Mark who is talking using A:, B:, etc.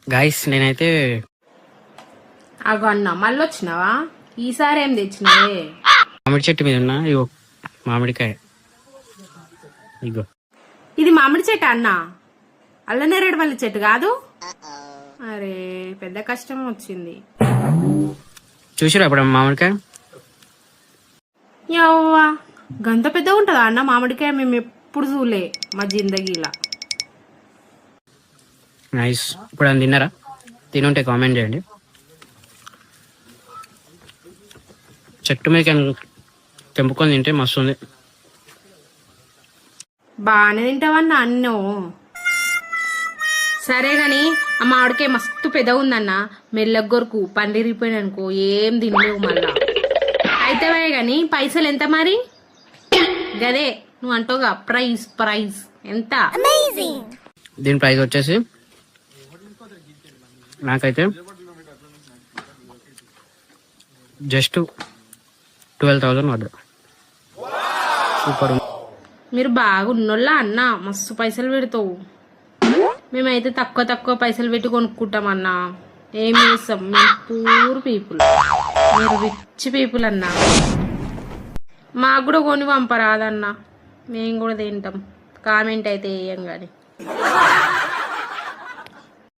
A: Guys నేనైతే
B: అగో అన్న మళ్ళీ వచ్చినావా? ఈసారి ఏం తెచ్చినావే?
A: మామిడి చెట్టు మీద ఉన్నా ఇగో మామిడికాయ. ఇగో
B: ఇది మామిడి చెట్టు అన్న, అల్లనేరేడు మల్లి చెట్టు కాదు. అరే పెద్ద కష్టం వచ్చింది.
A: చూసిరా ఇప్పుడు మామిడికాయ?
B: యవ్వా గంత పెద్దగా ఉంటుందా అన్న మామిడికాయ? మేము ఎప్పుడు చూలే మా జిందగీలా.
A: నైస్. ఇప్పుడు అని తిన్నారా? తినుంటే కామెంట్ చేయండి. చెట్టు మీద తెంపుకొని తింటే మస్తు ఉంది.
B: బాగానే తింటావన్నా అన్నో. సరే గాని ఆ మామిడికాయ మస్తు పెద్దగా ఉందన్న, మెల్లగొరకు పండిరిపోయిన అనుకో ఏం తినలేవు మళ్ళా. అయితే గాని పైసలు ఎంత మరి? గదే నువ్వు అంటావుగా ప్రైజ్ ప్రైజ్ ఎంత?
A: దీని ప్రైస్ వచ్చేసి నాకైతే జస్ట్ 12,000 పడ్డది. సూపర్.
B: మీరు బాగా ఉన్నోళ్ళ అన్న, మస్తు పైసలు పెడతావు. మేమైతే తక్కువ తక్కువ పైసలు పెట్టి కొనుక్కుంటాం అన్న. ఏం చేస్తాం, మేము పూర్ పీపుల్, మీరు రిచ్ పీపుల్ అన్న. మాకు కూడా కొని పంపరాదన్న, మేము కూడా తింటాం. కామెంట్ అయితే వేయం కానీ.